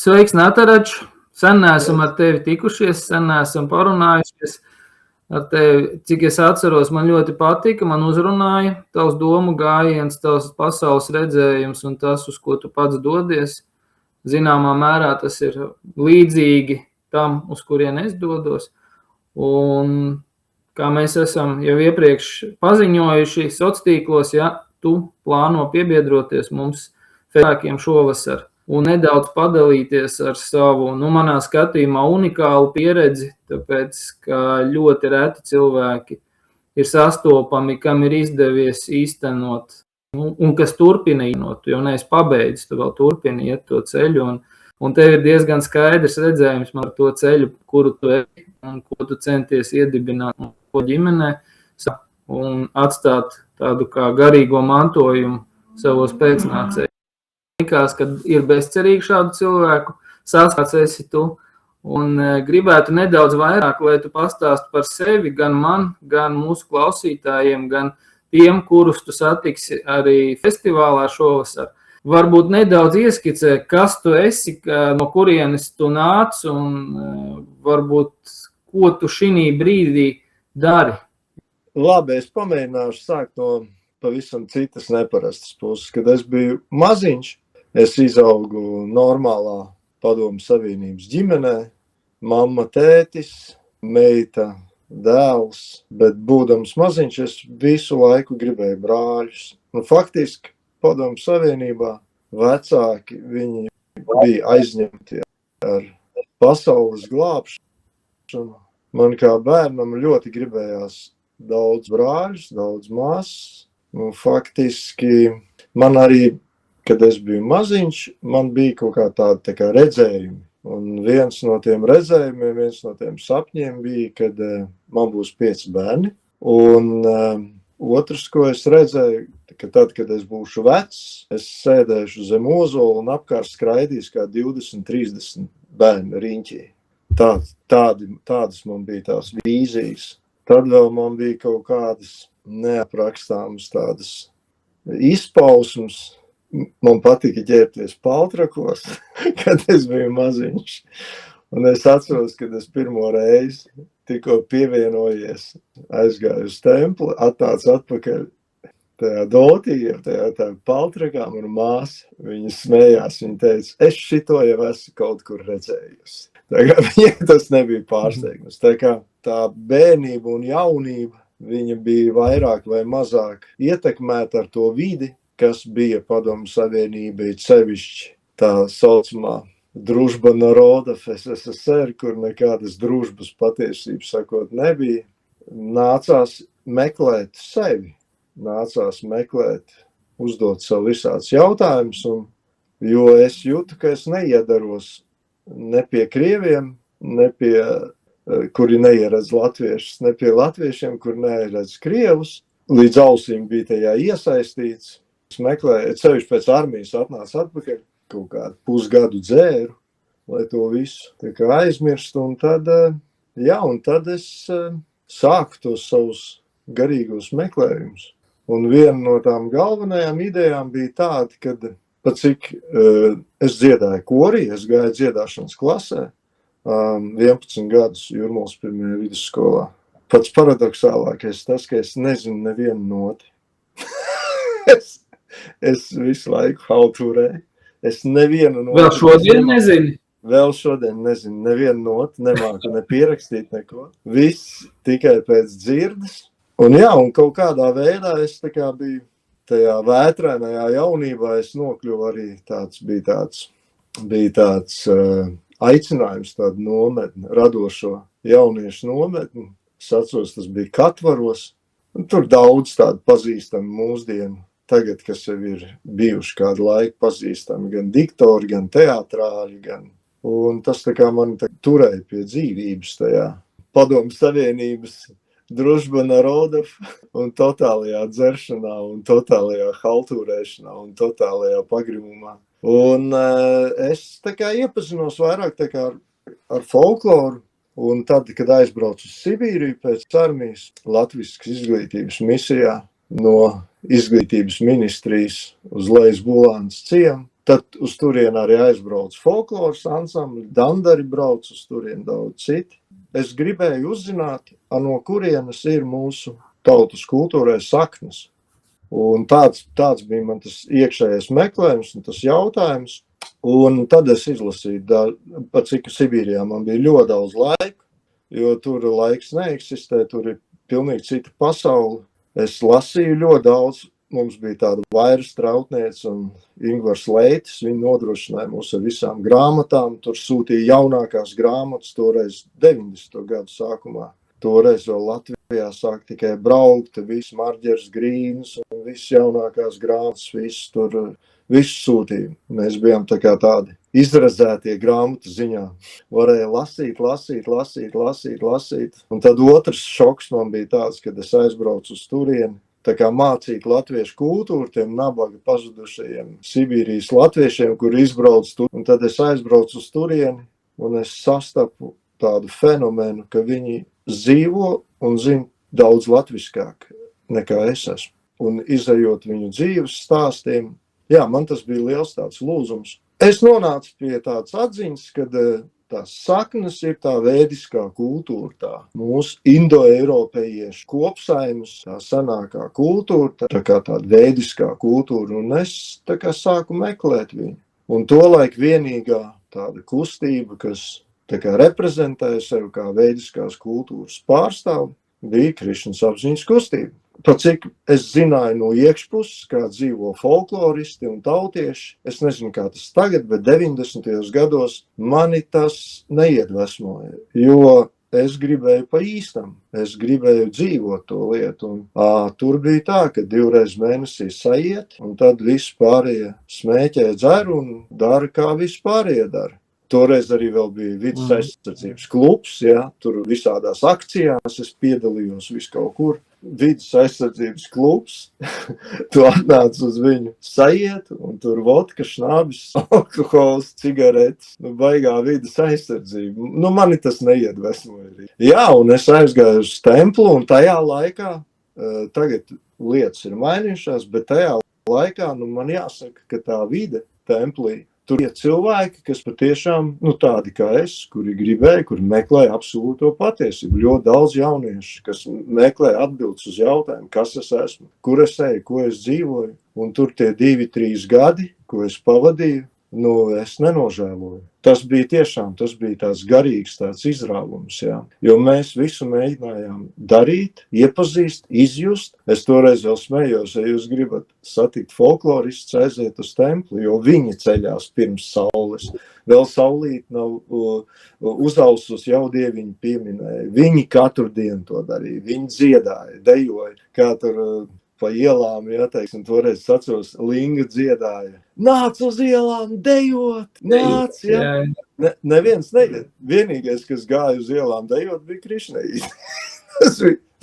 Sveiks, Natarač! Sen neesam ar tevi tikušies, sen neesam parunājušies ar tevi. Cik es atceros, man ļoti patika, man uzrunāja tavs domu gājiens, tavs pasaules redzējums un tas, uz ko tu pats dodies. Zināmā mērā tas ir līdzīgi tam, uz kurien es dodos. Un kā mēs esam jau iepriekš paziņojuši sociālos, ja tu plāno piebiedroties mums cilvēkiem šovasar un nedaudz padalīties ar savu, manā skatījumā, unikālu pieredzi, tāpēc, ka ļoti reti cilvēki ir sastopami, kam ir izdevies īstenot, un kas turpina īstenot, jo neesi pabeidzis, tu vēl turpini iet to ceļu, un tev ir diezgan skaidrs redzējums par to ceļu, kuru tu ej, un ko tu centies iedibināt ko ģimenē, un atstāt tādu kā garīgo mantojumu savos pēcnācējiem. Likās, ka ir bezcerīgi šādu cilvēku, sastāds esi tu, un gribētu nedaudz vairāk, lai tu pastāsti par sevi, gan man, gan mūsu klausītājiem, gan tiem, kurus tu satiksi arī festivālā šovasar. Varbūt nedaudz ieskicē, kas tu esi, no kurienes tu nāc, un varbūt, ko tu šī brīdī dari. Labi, es pamēģināšu sākt no pavisam citas neparastas puses. Kad es biju maziņš, es izaugu normālā Padomju Savienības ģimenē, mamma, tētis, meita, dēls, bet būdams maziņš, es visu laiku gribēju brāļus. Un faktiski Padomju Savienībā vecāki, viņi bija aizņemti ar pasaules glābšanu. Man kā bērnam ļoti gribējās daudz brāļus, daudz māsas. Un faktiski man arī, kad es biju maziņš, man bija kaut kā tādi tā kā redzējumi. Un viens no tiem redzējumiem, viens no tiem sapņiem bija, kad man būs 5 bērni. Un otrs, ko es redzēju, ka tad, kad es būšu vecs, es sēdēšu zem ozola un apkārt skraidīs kā 20-30 bērni riņķī. Tādas man bija tās vīzijas. Tad vēl man bija kaut kādas neaprakstāmas tādas izpausmes. Man patika ķerties paltrakos, kad es biju maziņš. Un es atceros, kad es pirmo reizi tikko pievienojies, aizgāju uz templi, atnācu atpakaļ tajā dotī, tajā paltrakām, un māsa, viņa smējās, viņa teica, es šito jau esmu kaut kur redzējusi. Tā kā viņai tas nebija pārsteigums. Tā kā tā bērnība un jaunība, viņa bija vairāk vai mazāk ietekmēta ar to vidi, kas bija Padomju Savienība, sevišķi tā saucamā družba narodov SSSR, kur nekādas družbas patiesības sakot nebija. Nācās meklēt sevi, nācās meklēt, uzdot sev visāds jautājumus, jo es jūtu, ka es neiedaros ne pie krieviem, ne pie, kuri neieredz latviešus, ne pie latviešiem, kur neieredz krievus. Līdz ausīm bija tajā iesaistīts. Es meklēju, sevišķi pēc armijas atnācu atpakaļ, kaut kādu pusgadu dzēru, lai to visu tā kā aizmirst. Un tad es sāku tos savus garīgos meklējumus. Un viena no tām galvenajām idejām bija tāda, kad pat cik es dziedāju korī, es gāju dziedāšanas klasē, 11 gadus Jūrmalas pirmajā vidusskolā. Pats paradoxālākais tas, ka es nezinu nevienu noti. Es visu laiku hautūrēju. Es nevienu noti. Vēl šodien nezini? Vēl šodien nezinu nevienu noti, nemāku ne pierakstīt neko. Viss tikai pēc dzirdes. Un kaut kādā veidā es tā kā biju tajā vētrainajā jaunībā, es nokļuvu arī bija tāds aicinājums, tādu nometni, radošo jauniešu nometni. Es atceros, tas bija Katvaros. Un tur daudz tādu pazīstami mūsdienu. Tagad, kas jau ir bijuši kādu laiku pazīstami, gan diktori, gan teatrāļi, un tas tā kā mani turēja pie dzīvības tajā Padomju Savienības družba narodov un totālajā dzeršanā, un totālajā haltūrēšanā, un totālajā pagrimumā. Un es tā kā iepazinos vairāk tā kā ar folkloru, un tad, kad aizbraucu uz Sibīriju pēc armijas Latvijas izglītības misijā no izglītības ministrijas uz Lejas Bulānas ciemu, Tad uz turieni arī aizbrauc folkloras ansambļi, dandari brauc uz turieni daudz citi. Es gribēju uzzināt, no kurienes ir mūsu tautas kultūrai saknes. Un tāds bija man tas iekšējais meklējums un tas jautājums. Un tad es izlasīju, pat cik Sibīrijā man bija ļoti daudz laika, jo tur laiks neeksistē, tur ir pilnīgi cita pasaule. Es lasīju ļoti daudz. Mums bija tāda Vaira Strautniece un Ingvars Leitis. Viņi nodrošināja mūs ar visām grāmatām. Tur sūtīja jaunākās grāmatas, toreiz 90. gadu sākumā. Toreiz vēl Latvijā sāk tikai braukt, viss Marģers Grīns un viss jaunākās grāmatas, viss sūtīja. Mēs bijām tā kā tādi izrazētie grāmatu ziņā. Varēja lasīt. Un tad otrs šoks man bija tāds, kad es aizbraucu uz turieni. Tā kā mācīt latviešu kultūru tiem nabaga pazudušajiem Sibīrijas latviešiem, kur izbrauc tur. Un tad es aizbraucu uz turieni un es sastapu tādu fenomenu, ka viņi dzīvo un zina daudz latviskāk nekā es esmu. Un izejot viņu dzīves stāstiem, man tas bija liels tāds lūzums. Es nonācu pie tādas atziņas, kad tās saknes ir tā vēdiskā kultūra, tā mūsu indo-eiropejiešu kopsaimes, tā senākā kultūra, tā kā tāda vēdiskā kultūra, un es tā kā sāku meklēt viņu. Un tolaik vienīgā tāda kustība, kas tā kā reprezentēja sevi kā vēdiskās kultūras pārstāvi, bija Krišnas apziņas kustība. Pat cik es zināju no iekšpuses, kā dzīvo folkloristi un tautieši, es nezinu, kā tas tagad, bet 90. gados mani tas neiedvesmoja, jo es gribēju pa īstam, es gribēju dzīvot to lietu. Un, tur bija tā, ka 2 reizes mēnesī sajiet, un tad visi pārējie smēķē, dzer un dara, kā visi pārējie dara. Toreiz arī vēl bija vidas aizsardzības klubs, tur visādās akcijās es piedalījos visu kaut kur. Vidas aizsardzības klubs, tu atnāc uz viņu sajiet, un tur vodka, šnabis, alkohols, cigaretes, baigā vidas aizsardzība. Mani tas neiedvesmoja. Un es aizgāju uz templu, un tajā laikā, tagad lietas ir mainījušās, bet tajā laikā, man jāsaka, ka tā vide templī, tur ir cilvēki, kas patiešām, tādi kā es, kuri gribēja, kuri meklēja absolūto patiesību. Ļoti daudz jauniešu, kas meklēja atbildes uz jautājumu, kas es esmu, kur es eju, ko es dzīvoju. Un tur tie 2-3 gadi, ko es pavadīju, es nenožēloju. Tas bija tāds garīgs tāds izrāvums, jo mēs visu mēģinājām darīt, iepazīst, izjust. Es toreiz vēl smējos, ja jūs gribat satikt folkloristus, aiziet uz templi, jo viņi ceļās pirms saules. Vēl saulīt nav uzausus, jau dieviņi pieminēja. Viņi katru dienu to darīja, viņi dziedāja, dejoja, kā tur pa ielām, teiksim, toreiz atceros, Linga dziedāja. Nāc uz ielām, dejot, nāc, Neviens neiet. Vienīgais, kas gāja uz ielām dejot, bija Krišnējs.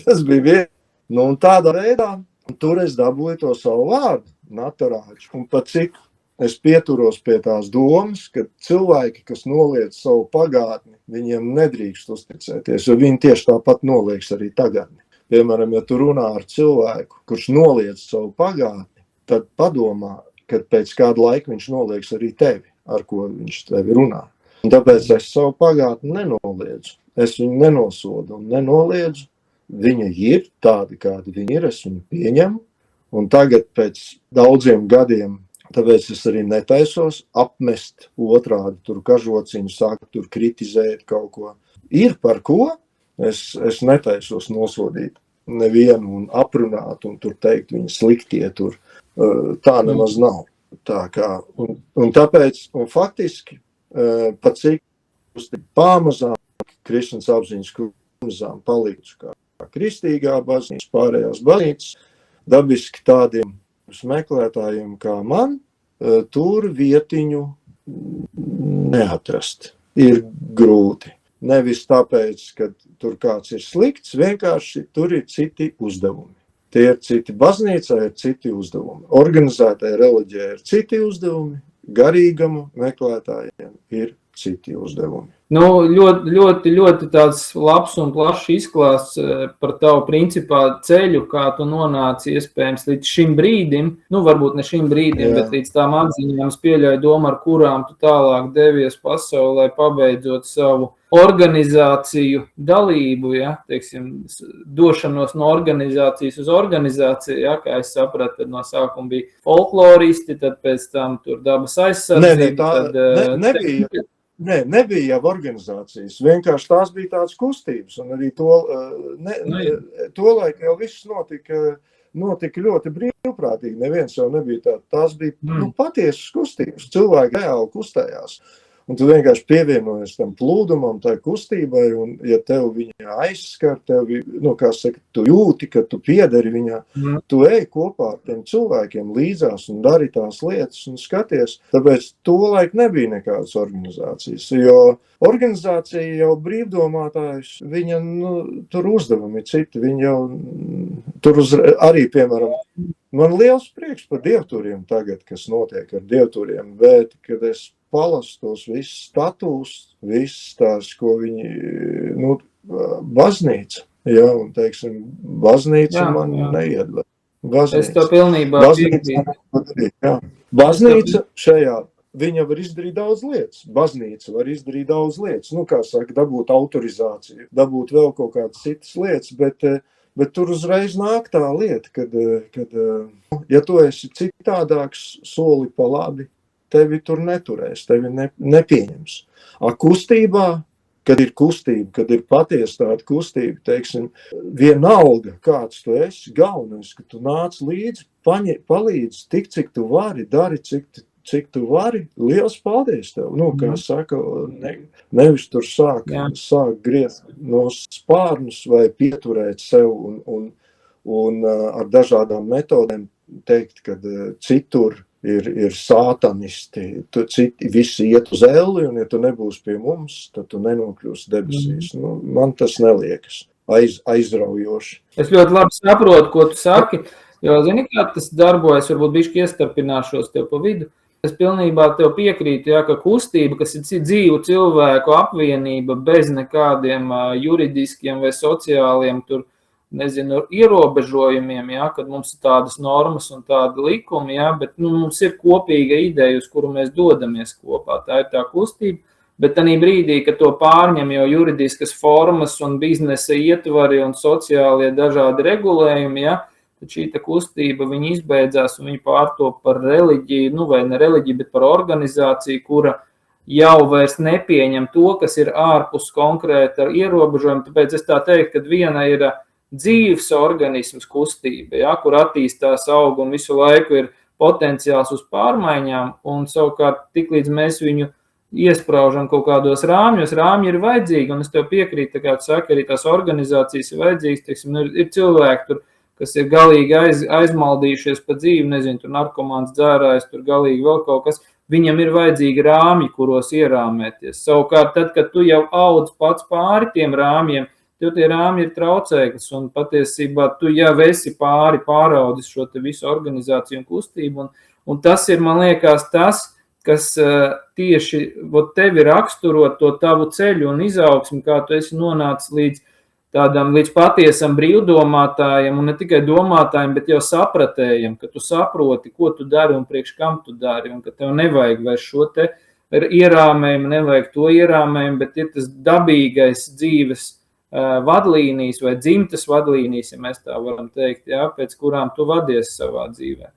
tas bija vien. Un tādā veidā, tur es dabūju to savu vārdu, naturāģi. Un pat cik es pieturos pie tās domas, ka cilvēki, kas noliedz savu pagātni, viņiem nedrīkst uzticēties, jo viņi tieši tāpat nolieks arī tagadni. Piemēram, ja tu runā ar cilvēku, kurš noliedz savu pagātni, tad padomā, ka pēc kāda laika viņš nolieks arī tevi, ar ko viņš tevi runā. Un tāpēc es savu pagātni nenoliedzu. Es viņu nenosodu un nenoliedzu. Viņa ir tāda, kāda viņa ir, es viņu pieņemu. Un tagad pēc daudziem gadiem, tāpēc es arī netaisos apmest otrādi, tur kažociņu sāk, tur kritizēt kaut ko. Ir par ko. Es netaisos nosodīt nevienu un aprunāt un tur teikt viņa sliktie tur. Tā nemaz nav. Tā kā, un tāpēc, un faktiski, pat cik pamazām Krišnas apziņas pamazām palīdzu kā kristīgā baznīca, pārējās baznīcas, dabiski tādiem meklētājiem kā man, tur vietiņu neatrast. Ir grūti. Nevis tāpēc, ka tur kāds ir slikts, vienkārši tur ir citi uzdevumi. Tie ir citi baznīcā, ir citi uzdevumi. Organizētai reliģijai ir citi uzdevumi, garīgamu meklētājiem ir citi uzdevumi. Nu, ļoti tāds labs un plašs izklāsts par tavu principā ceļu, kā tu nonāci iespējams līdz šim brīdim, nu varbūt ne šim brīdim, bet līdz tām atziņām, es pieļauju domu, ar kurām tu tālāk devies pasaulē, pabeidzot savu organizāciju dalību, ja, teiksim, došanos no organizācijas uz organizāciju, ja, kā es sapratu, tad no sākuma bija folkloristi, tad pēc tam tur dabas aizsardzība. Nebija jau organizācijas, vienkārši tās bija tādas kustības, un arī tolaik jau viss notika ļoti brīvprātīgi, neviens jau nebija tā, tās bija patiesas kustības, cilvēki reāli kustējās. Un tu vienkārši pievienojies tam plūdumam, tai kustībai, un ja tev viņa aizskar, kā saka, tu jūti, ka tu piederi viņā, tu ej kopā ar tiem cilvēkiem līdzās un dari tās lietas un skaties. Tāpēc tolaik nebija nekādas organizācijas, jo organizācija jau brīvdomātājs, viņa, tur uzdevumi citi, viņa jau, tur arī, piemēram, man liels prieks par dievturiem tagad, kas notiek ar dievturiem, bet, kad es palasu tos visus statūs, visas tās, ko viņi, baznīca, un, teiksim, baznīca man neiedver. Es to pilnībā piekrītu. Baznīca šajā, viņa var izdarīt daudz lietas. Baznīca var izdarīt daudz lietas. Kā saka, dabūt autorizāciju, dabūt vēl kaut kādas citas lietas, bet tur uzreiz nāk tā lieta, kad ja tu esi citādāks soli pa labi, tevi tur neturēs, tevi nepieņems. Kustībā, kad ir kustība, kad ir patiesa tāda kustība, teiksim, vienalga, kāds tu esi, galvenais, ka tu nāc līdzi, palīdzi tik, cik tu vari, dari, cik tu vari, liels paldies tev. Kā saka, nevis tur sāk griezt no spārnus vai pieturēt sev un ar dažādām metodēm teikt, kad citur ir sātanisti, citi visi iet uz elli, un ja tu nebūsi pie mums, tad tu nenokļūsi debesīs. Man tas neliekas aizraujoši. Es ļoti labi saprotu, ko tu saki, jo, zini, kā tas darbojas, varbūt bišķi iestarpināšos tev pa vidu. Es pilnībā tev piekrītu, ka kustība, kas ir dzīvu cilvēku apvienība bez nekādiem juridiskiem vai sociāliem ierobežojumiem, kad mums ir tādas normas un tādi likumi, bet mums ir kopīga ideja, uz kuru mēs dodamies kopā. Tā ir tā kustība, bet tanī brīdī, kad to pārņem jau juridiskas formas un biznesa ietvari un sociālie dažādi regulējumi, tad šī kustība viņa izbeidzās un viņa pārtop par reliģiju, vai ne reliģiju, bet par organizāciju, kura jau vairs nepieņem to, kas ir ārpus konkrēta ierobežojuma. Tāpēc es tā teiktu, ka viena ir dzīves organisms kustība, kur attīstās aug un visu laiku ir potenciāls uz pārmaiņām, un savukārt tiklīdz mēs viņu iespraužam kaut kādos rāmjos, rāmji ir vajadzīgi, un es tev piekrītu, kā tu saki, arī tās organizācijas ir vajadzīgas, teiksim, ir cilvēki tur, kas ir galīgi aizmaldījušies pa dzīvi, nezinu, tur narkomāns, dzērājs, tur galīgi vēl kaut kas, viņam ir vajadzīgi rāmji, kuros ierāmēties. Savukārt, tad, kad tu jau audz pats pāri tiem rāmjiem, tev tie rāmji ir traucēklis, un patiesībā tu jau esi pāraudis šo te visu organizāciju un kustību, un tas ir, man liekas, tas, kas tieši tevi raksturot to tavu ceļu un izaugsmi, kā tu esi nonācis līdz patiesam brīvdomātājiem, un ne tikai domātājiem, bet jau sapratējiem, ka tu saproti, ko tu dari un priekš kam tu dari, un ka tev nevajag vairs šo te ierāmējumu, nevajag to ierāmējumu, bet ir tas dabīgais dzīves vadlīnijas vai dzimtas vadlīnijas, ja mēs tā varam teikt, pēc kurām tu vadies savā dzīvē.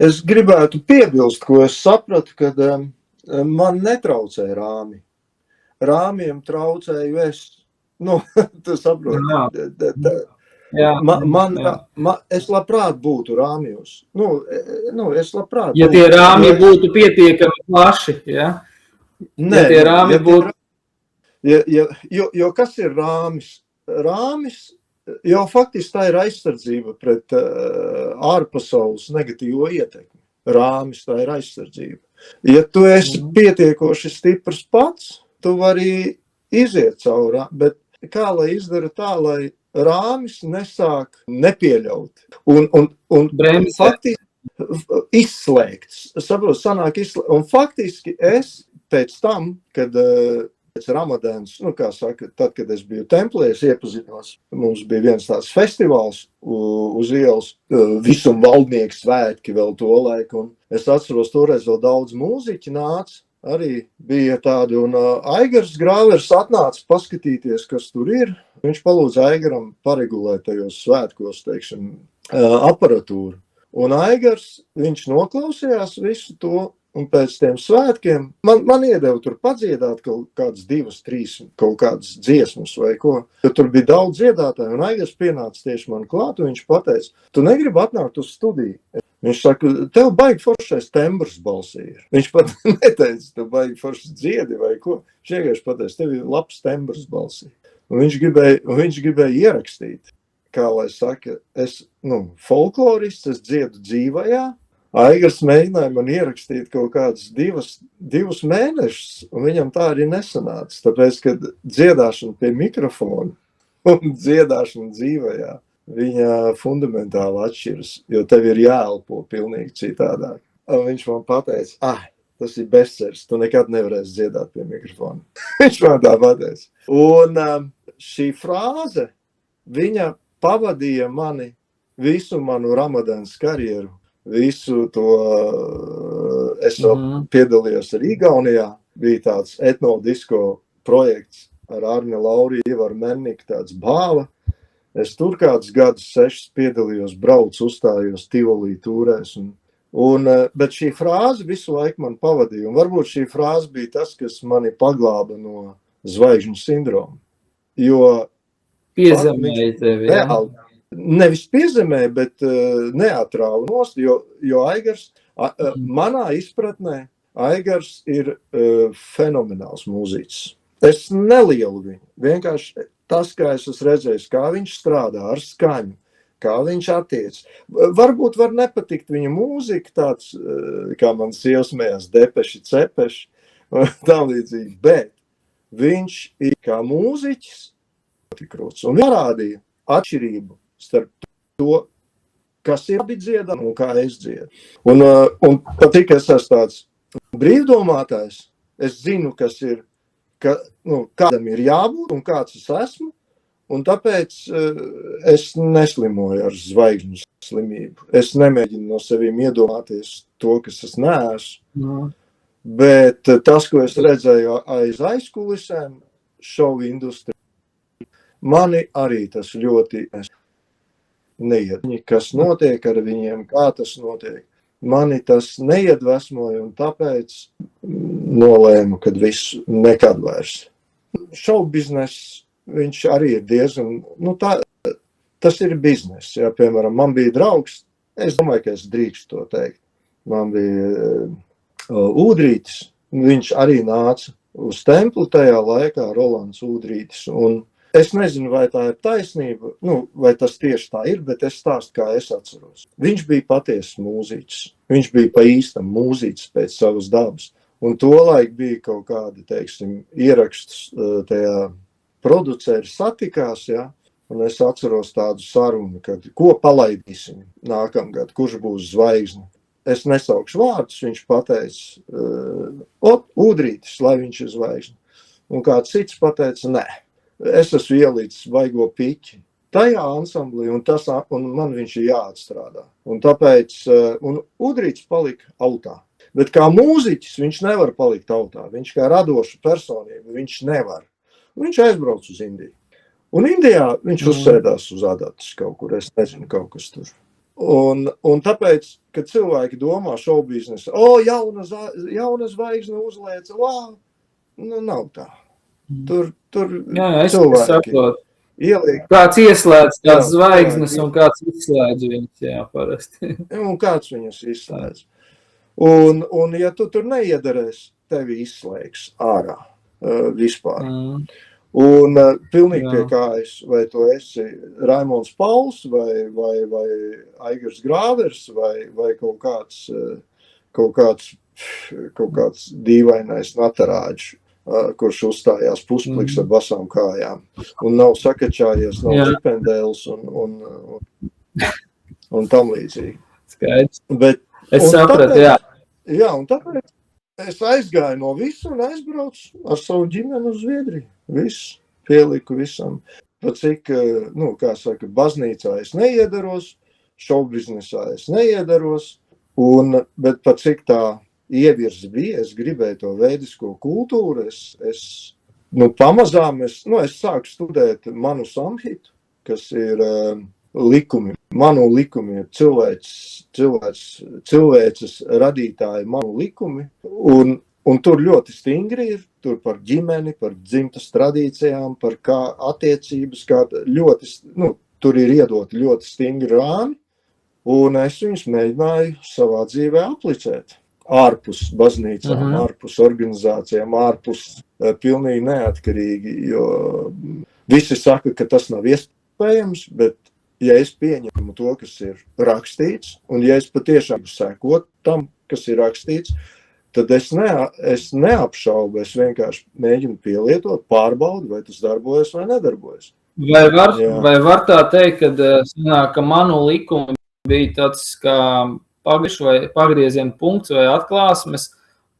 Es gribētu piebilst, ko es sapratu, kad man netraucēja rāmi. Rāmiem traucēju es. Tu saproti. Es labprāt būtu rāmjos. Es labprāt. Ja tie rāmji būtu pietiekami plaši, Nē, ja tie rāmji būtu. Jo kas ir rāmis? Rāmis jau faktiski tā ir aizsardzība pret ārpasaules negatīvo ietekmi. Rāmis tā ir aizsardzība. Ja tu esi pietiekoši stiprs pats, tu vari iziet caurā, bet kā lai izdara tā, lai rāmis nesāk nepieļaut un faktiski izslēgts. Saprot, sanāk izslēgts. Un faktiski es pēc tam, kad pēc Ramadāns, kā saka, tad, kad es biju templī, es iepazinos, mums bija viens tāds festivāls uz ielas, visum valdnieku svētki vēl to laiku, un es atceros, toreiz vēl daudz mūziķi nāca, arī bija tādi, un Aigars Grāvers atnāca paskatīties, kas tur ir. Viņš palūdza Aigaram paregulēt tajos svētkos, teiksim, aparatūru. Un Aigars, viņš noklausījās visu to, un pēc tiem svētkiem man iedeva tur padziedāt kaut kādas 2, 3 kaut kādas dziesmas vai ko. Jo tur bija daudz dziedātāju, un Aigars pienāca tieši man klāt, un viņš pateica, tu negribi atnākt uz studiju? Viņš saka, tev baigi foršais tembrs balsī ir. Viņš pat neteica, tev baigi foršas dziedi vai ko. Viņš vienkārši pateica, tev ir labs tembrs balsī. Un viņš gribēja ierakstīt, kā lai saka, es, folklorists, es dziedu dzīvajā. Aigars mēģināja man ierakstīt kaut kādas 2 mēnešus, un viņam tā arī nesanāca. Tāpēc, kad dziedāšana pie mikrofona un dziedāšana dzīvajā, viņa fundamentāli atšķiras, jo tev ir jāelpo pilnīgi citādāk. Un viņš man pateica, tas ir bezcerīgs, tu nekad nevarēsi dziedāt pie mikrofona. Viņš man tā pateica. Un šī frāze, viņa pavadīja mani visu manu Ramadānas karjeru. Visu to es piedalījos arī Igaunijā. Bija tāds etnodisko projekts ar Arni Lauriju, Ivaru Menniku, tāds Bāva. Es tur kādus gadus 6 piedalījos, braucu, uzstājos Tivolī tūrēs. Bet šī frāze visu laiku man pavadīja. Un varbūt šī frāze bija tas, kas mani paglāba no zvaigžņu sindroma. Jo piezemēja tevi, jā? Nevis piezemē, bet neatrāva nost, jo Aigars, manā izpratnē, Aigars ir fenomenāls mūziķis. Es nelielu viņu, vienkārši tas, kā es esmu redzējis, kā viņš strādā ar skaņu, kā viņš attiec. Varbūt var nepatikt viņa mūzika, tāds, kā man sievas smējās, depeši, cepeši, tā līdzīgi, bet viņš ir kā mūziķis, un parādīja atšķirību starp to, kas ir labi dziedam un kā es dziedu. Un pat tik es esmu tāds brīvdomātājs, es zinu, kas ir, kādam ir jābūt un kāds es esmu, un tāpēc es neslimoju ar zvaigžņu slimību. Es nemēģinu no sevīm iedomāties to, kas es neesmu, bet tas, ko es redzēju aiz aizkulisēm, šovu industrija, mani arī tas ļoti neied. Kas notiek ar viņiem, kā tas notiek. Mani tas neiedvesmoja, un tāpēc nolēmu, kad viss nekad vairs. Šovbizness, viņš arī ir diezgan, tas ir biznes. Ja, piemēram, man bija draugs, es domāju, ka es drīkstu to teikt. Man bija Ūdrītis, viņš arī nāca uz templi tajā laikā, Rolands Ūdrītis, un es nezinu, vai tā ir taisnība, vai tas tieši tā ir, bet es stāstu, kā es atceros. Viņš bija patiesas mūziķis. Viņš bija pa īstam mūziķis pēc savas dabas. Un tolaik bija kaut kādi, teiksim, ieraksts tajā produceri satikās, ja? Un es atceros tādu sarunu, kad ko palaidīsim nākamgad, kurš būs zvaigzne. Es nesaukšu vārdus, viņš pateica, Ūdrītis, lai viņš ir zvaigzne. Un kāds cits pateica, nē. Es esmu ielīdis vaigo piķi tajā ansamblī, un man viņš ir jāatstrādā. Un tāpēc, Ūdrītis palika autā. Bet kā mūziķis viņš nevar palikt autā. Viņš kā radoša personība, viņš nevar. Viņš aizbrauc uz Indiju. Un Indijā viņš uzsēdās uz adatas kaut kur, es nezinu, kaut kas tur. Un tāpēc, kad cilvēki domā šovbiznesa, jauna zvaigzne uzlēca, nav tā. Tur cilvēki ieliek. Kāds ieslēdz tās zvaigznes un kāds izslēdz viņas, parasti. Un kāds viņas izslēdz. Un ja tu tur neiederēs, tevi izslēgs ārā vispār. Un pilnīgi pie kājas, vai tu esi Raimonds Pauls, vai Aigars Grāvers, vai kaut kāds dīvainais natarāģis, kurš uzstājās puspliks ar basām kājām un nav sakačājies, nav cipendēls un tam līdzīgi. Skaidrs. Bet, es sapratu, jā. Jā, un tāpēc es aizgāju no visu un aizbraucu ar savu ģimeni uz Zviedriju. Viss, pieliku visam. Pat cik, kā saka, baznīcā es neiedaros, šovbiznesā es neiedaros, bet pat cik tā ievirzi bija, es gribēju to veidisko kultūru, pamazām es sāku studēt Manu Samhitu, kas ir likumi. Manu likumi ir cilvēces radītāji Manu likumi, un tur ļoti stingri ir, tur par ģimeni, par dzimtas tradīcijām, par kā attiecības, tur ir iedoti ļoti stingri rāmi, un es viņus mēģināju savā dzīvē aplicēt. Ārpus baznīcām, ārpus organizācijām, ārpus pilnīgi neatkarīgi, jo visi saka, ka tas nav iespējams, bet ja es pieņemu to, kas ir rakstīts, un ja es patiešām sekot tam, kas ir rakstīts, tad es neapšaubu, es vienkārši mēģinu pielietot, pārbaudu, vai tas darbojas vai nedarbojas. Vai var tā teikt, ka Manu likumi bija tāds kā pagrieziena punkts vai atklāsmes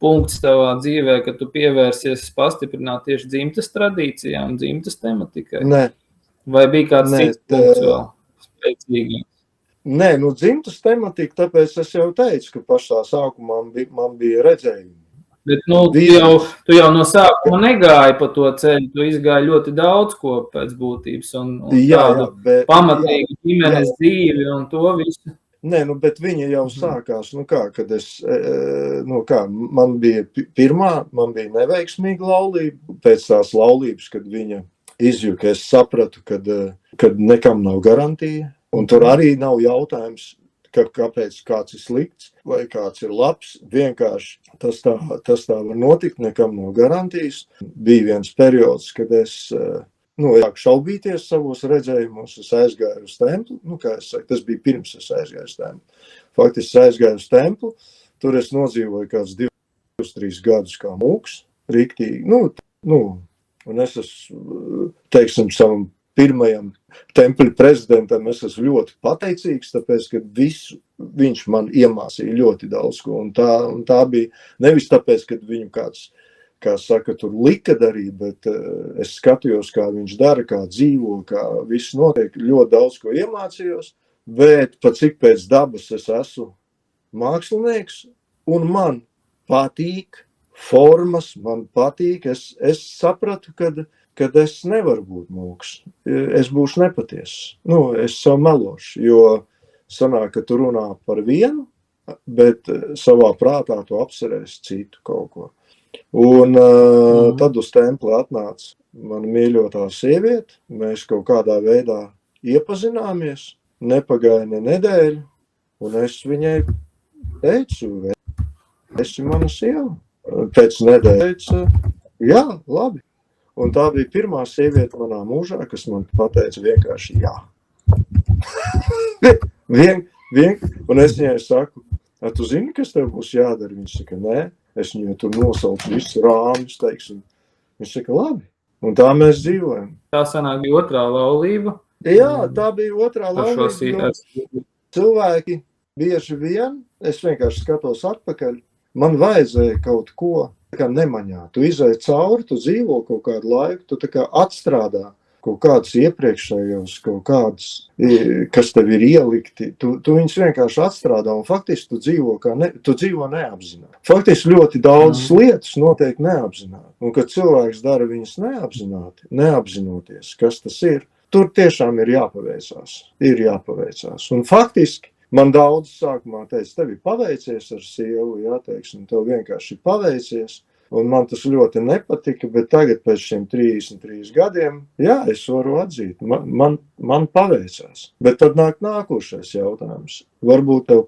punkts tavā dzīvē, ka tu pievērsies pastiprināt tieši dzimtas tradīcijām, dzimtas tematikai? Nē. Vai bija kāds cits punkts vēl spēcīgāk? Nē, dzimtas tematika, tāpēc es jau teicu, ka pašā sākumā man bija redzējumi. Bet tu jau no sākuma negāji pa to ceļu, tu izgāji ļoti daudz ko pēc būtības un pamatīgu ģimenes dzīvi un to visu. Nē, bet viņa jau sākās, kad man bija neveiksmīga laulība, pēc tās laulības, kad viņa izjuka, es sapratu, kad nekam nav garantija, un tur arī nav jautājums, kāpēc kāds ir slikts vai kāds ir labs, vienkārši tas tā var notikt, nekam nav garantijas. Bija viens periods, kad es sāku šaubīties savos redzējumos, es aizgāju uz templi, kā es saku, tas bija pirms es aizgāju uz templi. Faktiski es aizgāju uz templi, tur es nodzīvoju kāds 2-3 gadus kā mūks, riktīgi, un es esmu, teiksim, savam pirmajam templi prezidentam es esmu ļoti pateicīgs, tāpēc, ka viņš man iemācīja ļoti daudz ko, un tā bija nevis tāpēc, ka viņu kāds, kā saka, tur lika darīt, bet es skatījos, kā viņš dara, kā dzīvo, kā viss notiek, ļoti daudz ko iemācījos, bet pat cik pēc dabas es esmu mākslinieks, un man patīk formas, man patīk, es sapratu, kad es nevaru būt mūks, es būšu nepatiess, es sev melošu, jo sanāk, ka tu runā par vienu, bet savā prātā tu apcerēsi citu kaut ko. Un tad uz templi atnāca mana mīļotā sieviete, mēs kaut kādā veidā iepazināmies, nepagāja ne nedēļu, un es viņai teicu, esi mana sieva. Pēc nedēļas, jā, labi. Un tā bija pirmā sieviete manā mūžā, kas man pateica vienkārši jā. Un es viņai saku, tu zini, kas tev būs jādara? Viņš saka, nē, es viņai tur nosaucu visu rāmus, teiksim. Viņš saka, labi. Un tā mēs dzīvojam. Tā sanāk bija otrā laulība? Jā, tā bija otrā laulība. Cilvēki bieži vien, es vienkārši skatos atpakaļ, man vajadzēja kaut ko nemaņā. Tu izēj cauri, tu dzīvo kaut kādu laiku, tu tā kā atstrādā kaut kādus iepriekšējos, kaut kādus, kas tev ir ielikti. Tu viņus vienkārši atstrādā un faktiski tu dzīvo neapzināti. Faktiski ļoti daudz lietas notiek neapzināti. Un kad cilvēks dara viņus neapzināti, neapzinoties, kas tas ir, tur tiešām ir jāpaveicās. Un faktiski man daudz sākumā teica, tev ir paveicies ar sievu, teiksim, tev vienkārši ir paveicies, un man tas ļoti nepatika, bet tagad pēc šiem 33 gadiem, es varu atzīt, man paveicās. Bet tad nāk nākošais jautājums. Varbūt tev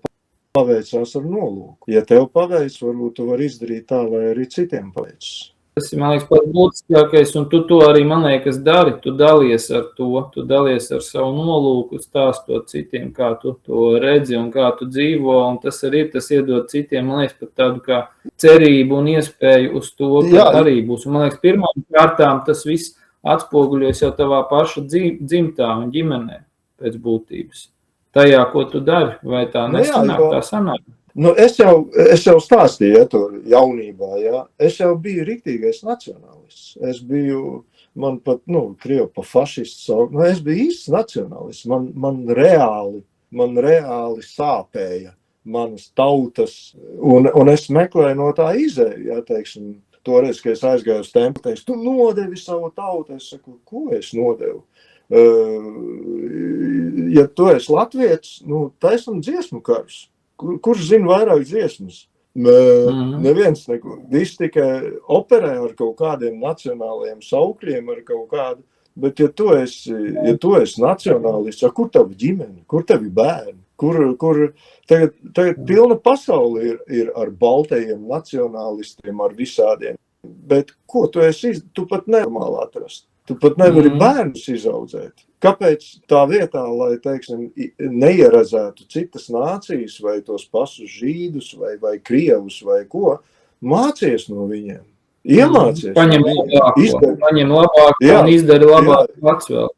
paveicās ar nolūku. Ja tev paveic, varbūt tu vari izdarīt tā, lai arī citiem paveicas. Tas ir, man liekas, pats būtiskākais, un tu to arī, man liekas, dari. Tu dalies ar to, tu dalies ar savu nolūku, stāstot citiem, kā tu to redzi un kā tu dzīvo, un tas arī ir, tas iedod citiem, man liekas, pat tādu kā cerību un iespēju uz to, ka arī būs. Un, man liekas, pirmām kārtām tas viss atspoguļojas jau tavā paša dzimtā un ģimenē pēc būtības. Tajā, ko tu dari, vai tā nesanāk, tā sanāk? Nu, es jau stāstīju, tur jaunībā, ja? Es jau biju riktīgais nacionālists. Man pat, Krievi pa fašistu saukt. Es biju īsts nacionālists. Man reāli sāpēja manas tautas, un es meklēju no tā izēju, ja, teiksim, toreiz, kad es aizgāju uz templi, teicu, tu nodevi savu tautu. Es saku, ko es nodevu? Ja tu esi latvietis, taisam dziesmu karus. Kurš zina vairāk dziesmas? Neviens neko. Viss tikai operē ar kaut kādiem nacionālajiem saukļiem, ar kaut kādu. Bet ja tu esi nacionālists, kur tavi ģimene, kur tavi bērni? Tagad pilna pasaule ir ar baltajiem nacionālistiem, ar visādiem. Bet ko tu pat nenormāli atrast? Tu pat nevari bērnus izaudzēt. Kāpēc tā vietā, lai, teiksim, neierazētu citas nācijas vai tos pašus žīdus vai krievus vai ko, mācies no viņiem. Iemācies. Paņem labāk un izdari labāk pats vēl.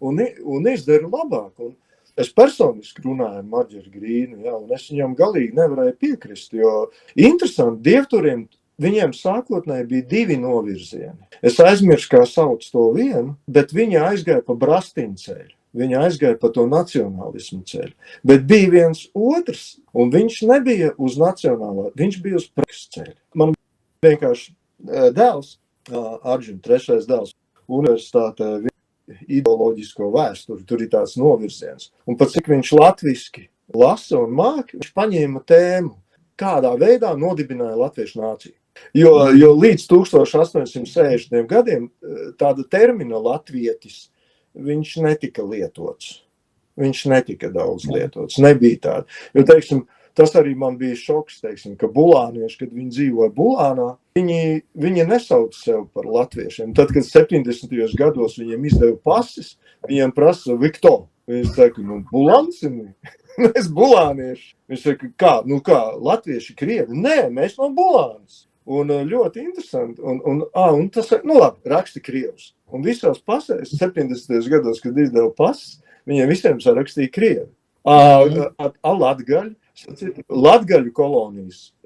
Un izdari labāk. Un es personiski runāju ar Marģeru Grīnu, un es viņam galīgi nevarēju piekrist, jo interesanti dievturiem viņiem sākotnēji bija 2 novirzieni. Es aizmirsu, kā sauc to vienu, bet viņi aizgāja pa Brastiņu ceļu. Viņi aizgāja pa to nacionālismu ceļu. Bet bija viens otrs, un viņš nebija uz nacionālā, viņš bija uz prakses ceļu. Man vienkārši dēls, Arģina 3. dēls, universitātē ideoloģisko vēsturi, tur ir tāds novirziens. Un pat cik viņš latviski lasa un māk, viņš paņēma tēmu, kādā veidā nodibināja latviešu nāciju. Jo līdz 1860. gadiem tāda termina latvietis, viņš netika lietots. Viņš netika daudz lietots, nebija tāda. Jo, teiksim, tas arī man bija šoks, teiksim, ka bulānieši, kad viņi dzīvoja Bulānā, viņi nesauc sev par latviešiem. Tad, kad 70. gados viņiem izdeva pases, viņiem prasa Viktor. Viņi saka, Bulānsim? Mēs bulānieši. Viņš saka, kā, latvieši, krievi? Nē, mēs no Bulānas. Un ļoti interesanti. Un tas, labi, raksti krievus. Un visās pasēs, 70. gados, kad izdeva pases, viņiem visiem sarakstīja krievi. Latgaļu kolonijas,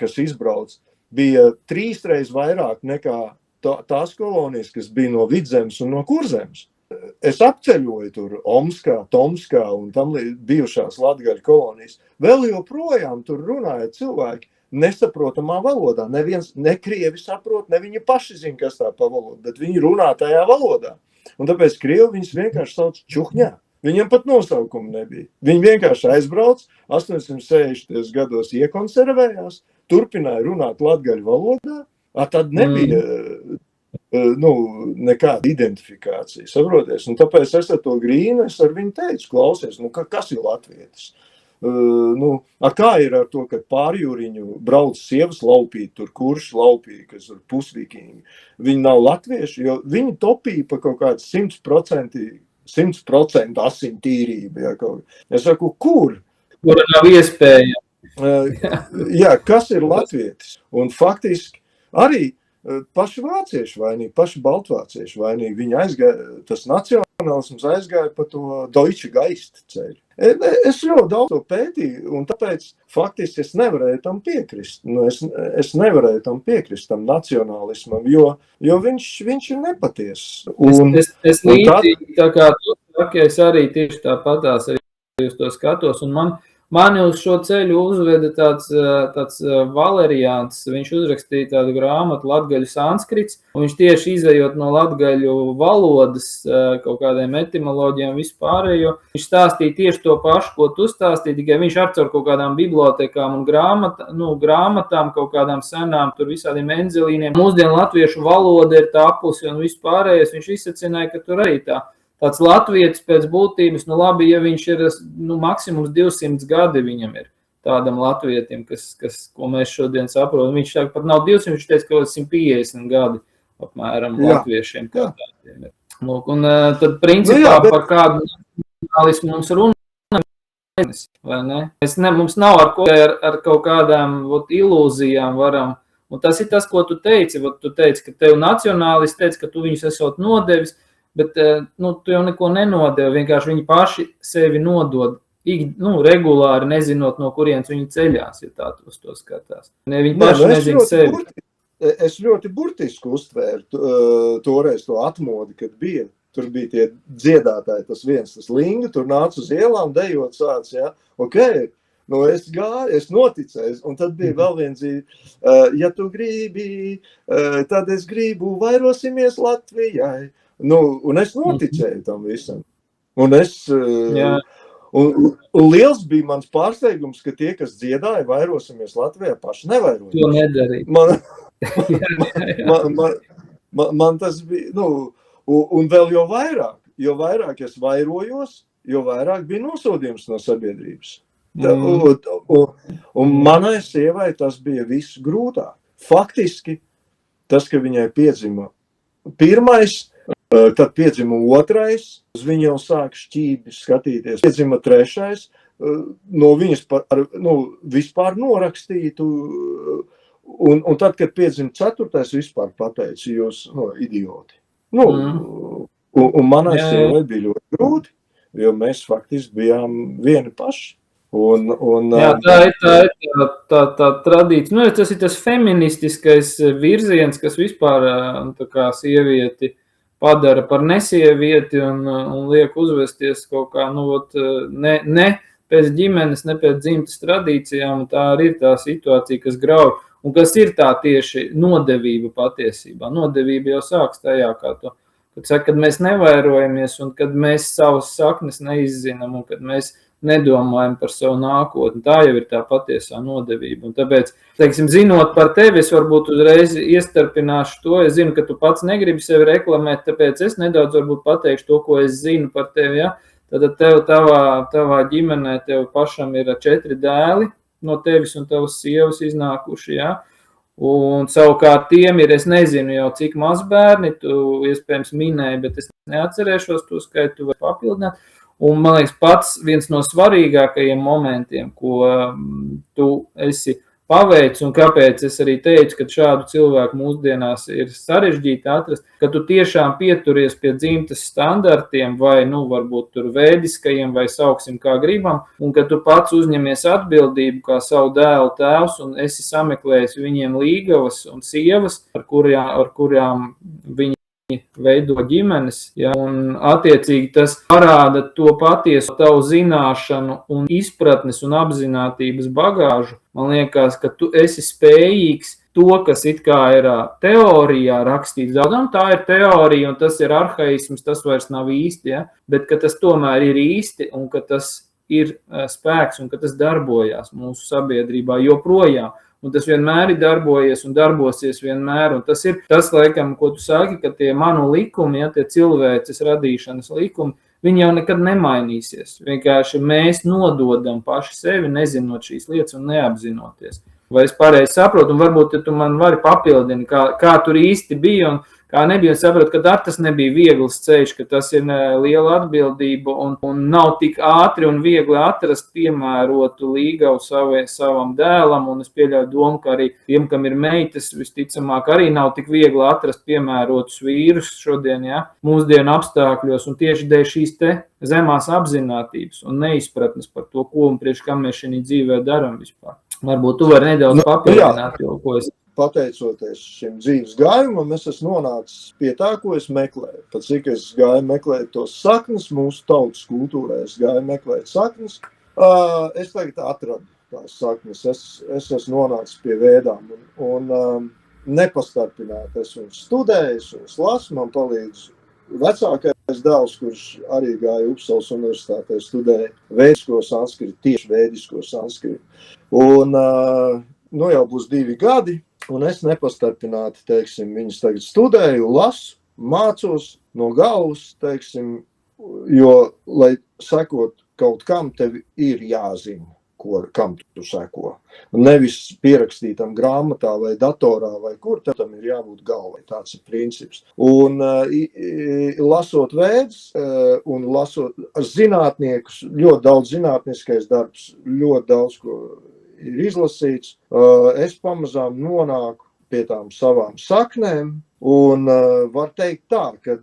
kas izbrauc, bija 3 reizes vairāk nekā tās kolonijas, kas bija no Vidzemes un no Kurzemes. Es apceļoju tur Omskā, Tomskā un tam bijušās latgaļu kolonijas. Vēl joprojām tur runāja cilvēki nesaprotamā valodā. Neviens ne krievi saprot, ne viņi paši zina, kas tā pa valodu, bet viņi runā tajā valodā. Un tāpēc krievi viņus vienkārši sauc čuhņā. Viņiem pat nosaukumu nebija. Viņi vienkārši aizbrauc, 860. gados iekonservējās, turpināja runāt latgaļu valodā, tad nebija nekāda identifikācija, saproties. Un tāpēc es ar to Grīnu, es ar viņu teicu, klausies, kas ir latvietis? Kā ir ar to, kad pārjūriņu brauc sievas laupīt, tur kurš laupīja, kas ir pusvikīgi. Viņi nav latvieši, jo viņi topīja pa kaut kāds 100% asinu tīrību. Ja, es saku, kur? Kura nav iespēja. Kas ir latvietis? Un faktiski arī paši vācieši vainīgi, paši baltvācieši vainīgi. Viņi aizgāja, tas nacionālisms aizgāja pa to Deutsche Geist ceļu. Es ļoti daudz to pētīju, un tāpēc faktiski es nevarēju tam piekrist. Es nevarēju tam piekrist, tam nacionālismam, jo viņš ir nepatiess. Es līdzīgi, tā kā tu saki, es arī tieši tāpatās arī uz to skatos, un mani uz šo ceļu uzveda tāds Valeriāns, viņš uzrakstīja tādu grāmatu Latgaļu sanskrits, un viņš tieši izejot no latgaļu valodas kaut kādiem etimoloģiem vispārējo, viņš stāstīja tieši to pašu, ko tu stāstīji, tikai viņš ar kaut kādām bibliotekām un grāmatām, kaut kādām senām, tur visādiem enzelīniem. Mūsdienu latviešu valoda ir tapusi un vispārējais, viņš izsacināja, ka tur arī tāds latvietis pēc būtības, labi, ja viņš ir, maksimums 200 gadi viņam ir tādam latvietim, ko mēs šodien saprotam. Viņš pat nav 200, viņš teica, ka 150 gadi apmēram latviešiem kā tādiem ir. Un tad principā par kādu nacionālismu mums runā, vai ne? Mums nav ar kaut kādām ilūzijām varam, un tas ir tas, ko tu teici. Tu teici, ka tev nacionālisti teica, ka tu viņus esot nodevis, bet tu jau neko nenodevi, vienkārši viņi paši sevi nodod regulāri nezinot, no kurienes viņi ceļās, ja tā uz to skatās. Ne, viņi paši nezina sevi. Es ļoti burtiski uztvēru toreiz to atmodi, kad bija. Tur bija tie dziedātāji, tas Linga, tur nāca uz ielām, dejot sāc, ja. Es gāju, es noticēju, un tad bija vēl viens ja tu gribi, tad es gribu, vairosimies Latvijai. Un es noticēju tam visam. Un liels bija mans pārsteigums, ka tie, kas dziedāja, vairosimies Latvijā, paši nevairojas. To nedarīja. Man tas bija, un vēl jo vairāk es vairojos, jo vairāk bija nosodījums no sabiedrības. Un manai sievai tas bija viss grūtāk. Faktiski, tas, ka viņai piedzima pirmais, tad piedzima otrais, uz viņu jau sāk šķībi skatīties. Piedzima trešais, no viņas vispār norakstītu, un tad, kad piedzima ceturtais, vispār pateica, jūs idioti. Un manai sievai bija ļoti grūti, jo mēs faktiski bijām vieni paši. Tā ir tā tradīcija. Tas ir tas feministiskais virziens, kas vispār tā kā sievieti padara par nesievieti un liek uzvesties kaut kā, ne pēc ģimenes, ne pēc dzimtas tradīcijām. Tā arī ir tā situācija, kas grauj. Un kas ir tā tieši nodevība patiesībā. Nodevība jau sāks tajā, kā to, kad mēs nevairojamies un kad mēs savas saknes neizzinām un kad mēs nedomājam par savu nākotni. Tā jau ir tā patiesā nodevība. Un tāpēc, zinot par tevi, es varbūt uzreiz iestarpināšu to. Es zinu, ka tu pats negribi sevi reklamēt, tāpēc es nedaudz varbūt pateikšu to, ko es zinu par tevi. Ja? Tad tev tavā ģimenē tev pašam ir 4 dēli no tevis un tavas sievas iznākuši. Ja? Un savukārt tiem ir, es nezinu jau cik mazbērni, tu iespējams minēji, bet es neatcerēšos to skaitu vai papildināt. Un, man liekas, pats viens no svarīgākajiem momentiem, ko tu esi paveicis un kāpēc es arī teicu, ka šādu cilvēku mūsdienās ir sarežģīti atrast, ka tu tiešām pieturies pie dzimtas standartiem vai, varbūt tur vēdiskajiem vai sauksim kā gribam, un ka tu pats uzņemies atbildību kā savu dēlu tēvs un esi sameklējis viņiem līgavas un sievas, ar kurām viņi veido ģimenes, ja, un attiecīgi tas parāda to patiesu tavu zināšanu un izpratnes un apzinātības bagāžu. Man liekas, ka tu esi spējīgs to, kas it kā ir teorijā rakstīts. Daudzam tā ir teorija un tas ir arhaisms, tas vairs nav īsti, ja, bet ka tas tomēr ir īsti un ka tas ir spēks un ka tas darbojās mūsu sabiedrībā joprojām. Un tas vienmēr ir darbojies un darbosies vienmēr. Un tas ir tas, laikam, ko tu saki, ka tie manu likumi, ja, tie cilvēces radīšanas likumi, viņi jau nekad nemainīsies. Vienkārši mēs nododam paši sevi, nezinot šīs lietas un neapzinoties. Vai es pareizi saprotu, un varbūt tu man vari papildini, kā tur īsti bija un kā nebija. Es saprotu, ka tas nebija viegls ceļš, ka tas ir liela atbildība un nav tik ātri un viegli atrast piemērotu līgavu savam dēlam, un es pieļauju domu, ka arī tiem, kam ir meitas, visticamāk arī nav tik viegli atrast piemērotus vīrus šodien, ja, mūsdienu apstākļos, un tieši dēļ šīs te zemās apzinātības un neizpratnes par to, ko un priekš kam mēs šī dzīvē daram vispār. Varbūt tu vari nedaudz papildināt, jo ko es... Pateicoties šim dzīves gājumam, es esmu nonācis pie tā, ko es meklēju. Pat cik es gāju meklēt tos saknes mūsu tautas kultūrā, es gāju meklēt saknes, es tagad atradu tās saknes. Es esmu nonācis pie vēdām un nepastarpināti esmu studējis un es lasu, man palīdz vecākais dēls, kurš arī gāja Upsalas universitātē, studēja vēdisko sanskritu, tieši vēdisko sanskritu. Un jau būs 2 gadi, un es nepastarpināti, viņus tagad studēju, lasu, mācos no galvas, jo, lai sekot kaut kam, tev ir jāzina, kam tu seko. Nevis pierakstītam grāmatā vai datorā vai kur, tam ir jābūt galvai. Tāds ir princips. Un lasot vēdus un lasot zinātniekus, ļoti daudz zinātniskais darbs, ļoti daudz, ko ir izlasīts, es pamazām nonāku pie tām savām saknēm un var teikt tā, ka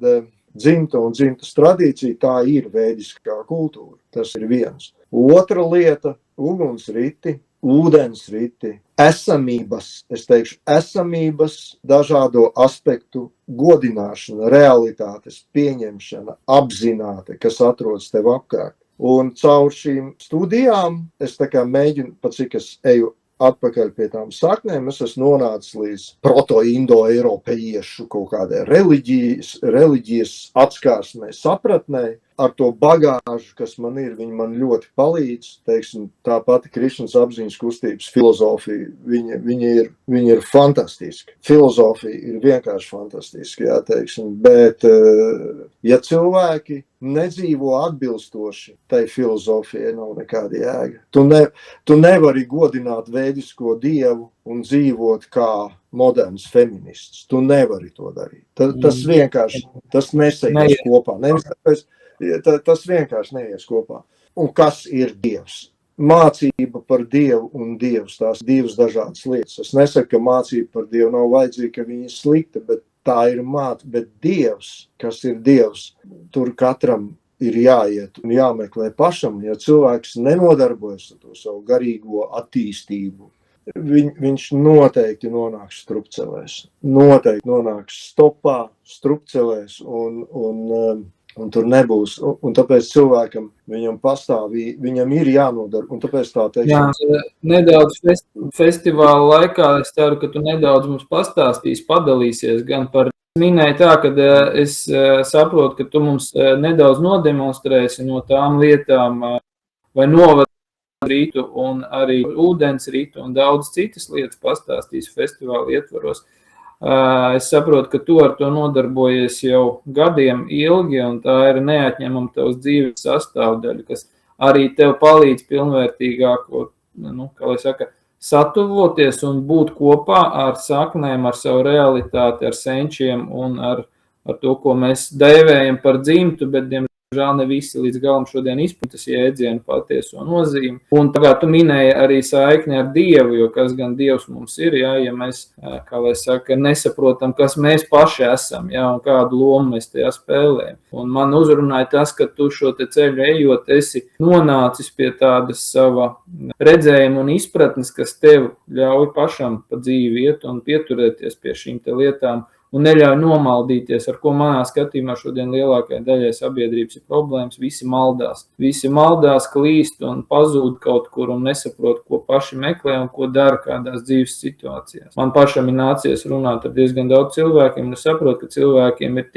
dzimta un dzimtas tradīcija, tā ir vēdiskā kultūra. Tas ir viens. Otra lieta – ugunsriti, ūdensriti, esamības, es teikšu, esamības dažādo aspektu godināšana, realitātes pieņemšana, apzināti, kas atrodas tev apkārt. Un caur šīm studijām es tā kā mēģinu, pat cik es eju atpakaļ pie tām saknēm, es esmu nonācis līdz proto-indo-eiropiešu kaut kādai reliģijas atskārsmē, sapratnē, ar to bagāžu, kas man ir, viņi man ļoti palīdz, teiksim, tā pati Krišnas apziņas kustības filozofija, viņa ir fantastiska. Filozofija ir vienkārši fantastiska, jā, teiksim, bet ja cilvēki nedzīvo atbilstoši tai filozofijai, nav nekāda jēga. Tu nevari godināt vēdisko dievu un dzīvot kā moderns feminists. Tu nevari to darīt. Tas vienkārši, tas nesaies kopā. Tas vienkārši neies kopā. Un kas ir dievs? Mācība par dievu un dievs, tās divas dažādas lietas. Es nesaku, ka mācība par dievu nav vajadzīga, ka viņa ir slikta, bet tā ir bet dievs, kas ir dievs, tur katram ir jāiet un jāmeklē pašam. Ja cilvēks nenodarbojas ar to savu garīgo attīstību, viņš noteikti nonāks strupcelēs. Noteikti nonāks stopā, strupcelēs un tur nebūs. Un tāpēc cilvēkam viņam pastāvīgi, viņam ir jānodara. Un tāpēc tā teiksim. Jā, nedaudz festivāla laikā es ceru, ka tu nedaudz mums pastāstīsi, padalīsies gan par minēju tā, ka es saprotu, ka tu mums nedaudz nodemonstrēsi no tām lietām vai novadu rītu un arī ūdens rītu un daudz citas lietas pastāstīsi festivāla ietvaros. Es saprotu, ka tu ar to nodarbojies jau gadiem ilgi, un tā ir neatņemama tavas dzīves sastāvdaļa, kas arī tev palīdz pilnvērtīgāk, kā lai saka, satuvoties un būt kopā ar saknēm, ar savu realitāti, ar senčiem un ar to, ko mēs dēvējam par dzimtu, bet diemžēl ne visi līdz galam šodien izprot tas jēdzienu patieso nozīmi. Un tagad tu minēji arī saikni ar Dievu, jo kas gan Dievs mums ir, ja mēs, kā lai saka, nesaprotam, kas mēs paši esam, un kādu lomu mēs tajā spēlējam. Un man uzrunāja tas, ka tu šo te ceļu ejot, esi nonācis pie tādas sava redzējuma un izpratnes, kas tev ļauj pašam pa dzīvi iet un pieturēties pie šīm te lietām un neļauj nomaldīties, ar ko manā skatījumā šodien lielākajai daļai sabiedrības ir problēmas. Visi maldās, klīst un pazūd kaut kur un nesaprot, ko paši meklē un ko dara kādās dzīves situācijās. Man pašam ir nācies runāt ar diezgan daudz cilvēkiem, un es saprotu, ka cilvēkiem ir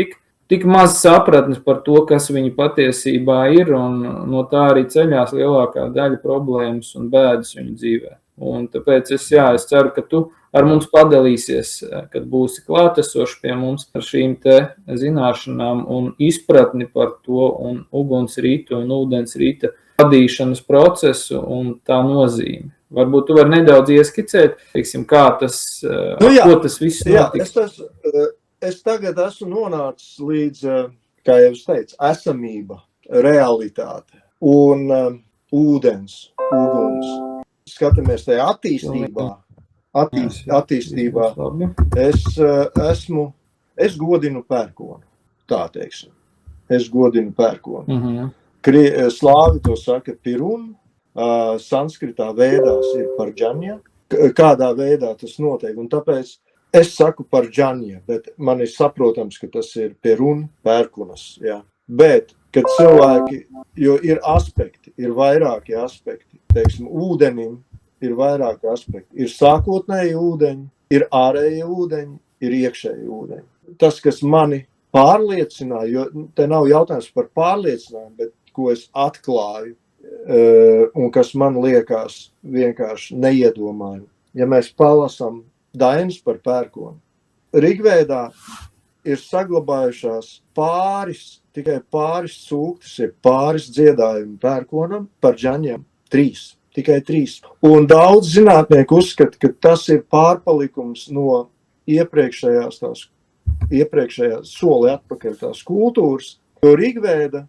tik maz sapratnes par to, kas viņi patiesībā ir, un no tā arī ceļās lielākā daļa problēmas un bēdas viņu dzīvē. Un tāpēc es ceru, ka tu ar mums padalīsies, kad būsi klātesoši pie mums ar šīm te zināšanām un izpratni par to un uguns rītu un ūdens rīta vadīšanas procesu un tā nozīmi. Varbūt tu vari nedaudz ieskicēt, teiksim, kā tas, ko tas viss notiks. Es tagad esmu nonācis līdz, kā jau es teicu, esamība, realitāte un ūdens, uguns. Skatāmies tajā attīstībā, es godinu pērkonu, tā teiksim. Es godinu pērkonu. Slāvi to saka pirun, sanskritā vēdās ir parģaņa, kādā veidā tas notiek, un tāpēc es saku parģaņa, bet man ir saprotams, ka tas ir pirun, pērkunas, jā. Bet, kad cilvēki, jo ir aspekti, ir vairāki aspekti, teiksim, ūdenim ir vairāki aspekti. Ir sākotnēji ūdeņi, ir ārēji ūdeņi, ir iekšēji ūdeņi. Tas, kas mani pārliecināja, jo te nav jautājums par pārliecinājumu, bet ko es atklāju un kas man liekas vienkārši neiedomājami. Ja mēs palasam dainas par pērkonu, Rigvēdā ir saglabājušās tikai pāris sūktas, ir pāris dziedājumi pērkonam, par džaņiem 3. Tikai 3. Un daudz zinātnieku uzskata, ka tas ir pārpalikums no iepriekšējās soli atpakaļ tās kultūras, jo Rigvēda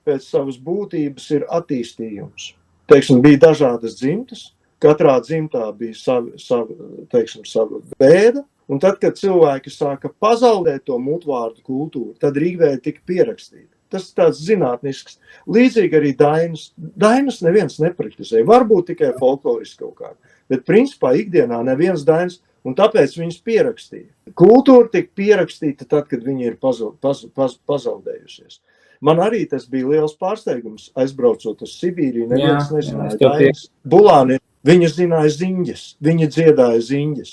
pēc savas būtības ir attīstījums. Teiksim, bija dažādas dzimtas, katrā dzimtā bija sava vēda, Un tad, kad cilvēki sāka pazaudēt to mutvārdu kultūru, tad Rīgvēdi tika pierakstīti. Tas ir tāds zinātnisks. Līdzīgi arī dainas. Dainas neviens nepraktizēja. Varbūt tikai folkloriski kaut kādā. Bet principā ikdienā neviens dainas, un tāpēc viņas pierakstīja. Kultūra tika pierakstīta tad, kad viņi ir pazaudējušies. Man arī tas bija liels pārsteigums, aizbraucot uz Sibīriju, neviens nezināja dainas. Bulāni, viņi zināja ziņģes, viņi dziedāja ziņģes.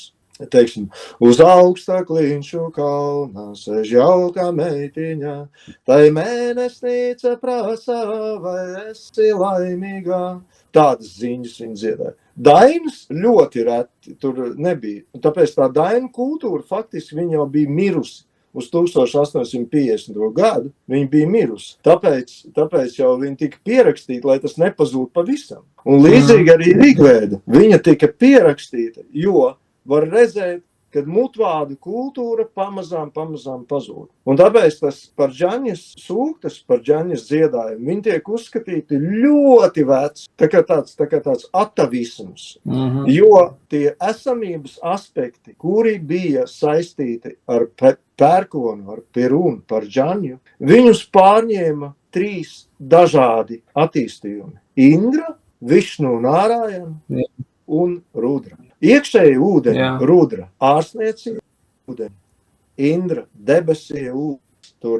Teiksim, uz augstā klinšu kalnā sēž jauka meitiņa, tai mēnesnīca prasa, vai esi laimīgā. Tādas ziņas viņi dziedāja. Dainas ļoti reti tur nebija. Un tāpēc tā dainu kultūra faktiski viņa jau bija mirusi. Uz 1850. gadu viņa bija mirusi. Tāpēc jau viņa tika pierakstīta, lai tas nepazūd pavisam. Un līdzīgi arī Rīgvēda. Viņa tika pierakstīta, jo var redzēt, kad mutvādu kultūra pamazām pazūd. Un tāpēc tas par Džaņas sūktas, par Džaņas dziedājumu, viņi tiek uzskatīti ļoti veci, tā kā tāds atavisms. Jo tie esamības aspekti, kuri bija saistīti ar pērkonu, ar Pirunu, par Džaņu, viņus pārņēma 3 dažādi attīstījumi. Indra, Višnu Nārājana un Rudra. Iekšēji ūdeņi, Rudra, ārsniecība ūdeņi, Indra, debesie ūdeņi, tur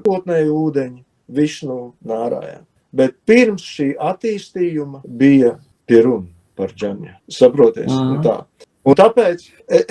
potnēji ūdeņi, Višnu Nārājana. Bet pirms šī attīstījuma bija Piruna par Džaņu. Saproties? Tā. Un tāpēc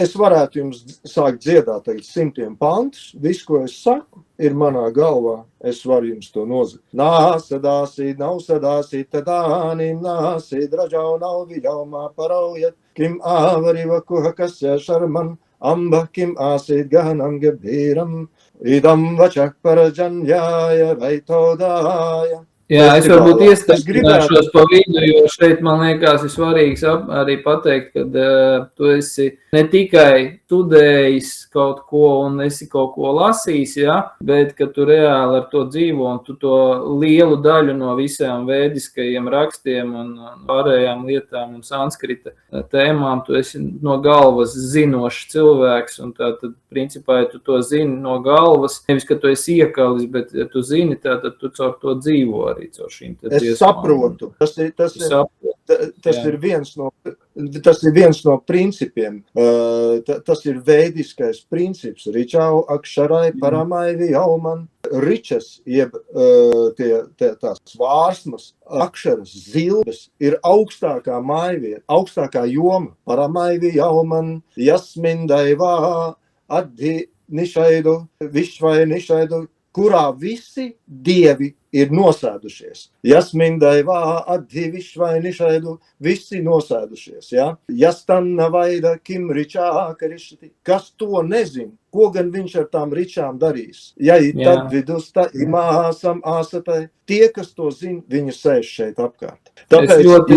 es varētu jums sākt dziedāt tagad 100 pantus. Viss, ko es saku, ir manā galvā. Es varu jums to nozagt. Nāsadāsi, nausadāsi, tadānim nāsi, draģau nav viļaumā paraujat, kim āvariva kuha kasja šarman, amba kim āsit gahanam gebīram, idam vačak para Džaņjāja vai todāja. Jā, es varbūt iestāšanos pa vidu, jo šeit, man liekas, ir svarīgs arī pateikt, ka tu esi ne tikai studējis kaut ko un esi kaut ko lasījis, ja, bet ka tu reāli ar to dzīvo un tu to lielu daļu no visām vēdiskajiem rakstiem un pārējām lietām un sanskrita tēmām, tu esi no galvas zinošs cilvēks un tātad, principā, ja tu to zini no galvas, nevis, ka tu esi iekalis, bet ja tu zini, tātad tu caur to dzīvo arī. Es saprotu. Tas ir viens no principiem. Tas ir veidiskais princips. Ričau akšarai paramaivi jauman. Ričas, jeb tās vārsmas, akšaras, zilbes ir augstākā maivieta, augstākā joma. Paramaivi jauman, jasmindaivā, addi nišaidu, višvai nišaidu, kurā visi dievi ir nosēdušies. Jasmindaivā, addi višvai nišaidu, visi nosēdušies. Ja? Jastanna vaida, kim ričā karišati. Kas to nezin? Ko gan viņš ar tām ričām darīs? Ja ir tad vidus, tā imāsam āsatai. Tie, kas to zina, viņi sēž šeit apkārt. Tāpēc, es ļoti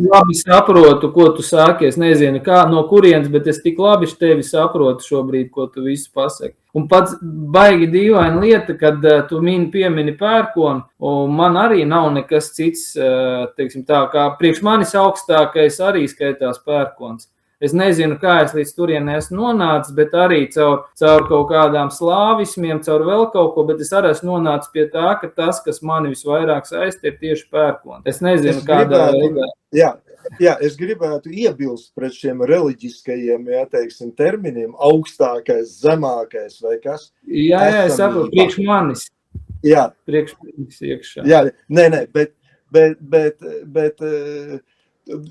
labi saprotu, ko tu sāki. Es nezinu, kā, no kurienes, bet es tik labi tevi saprotu šobrīd, ko tu visu pasaki. Un pats baigi dīvaina lieta, kad tu piemini pērkonu, un man arī nav nekas cits, teiksim tā, kā priekš manis augstākais arī skaitās pērkons. Es nezinu, kā es līdz turienei esmu nonācis, bet arī caur kaut kādām slāvismiem, caur vēl kaut ko, bet es arī esmu nonācis pie tā, ka tas, kas mani visvairāk saista, ir tieši pērkons. Es nezinu, kādā veidā. Jā, es gribētu iebilst pret šiem reliģiskajiem, teiksim, terminiem, augstākais, zemākais vai kas. Jā, es saprotu, priekš manis. Jā. Priekš manis iekšā. Jā, nē, bet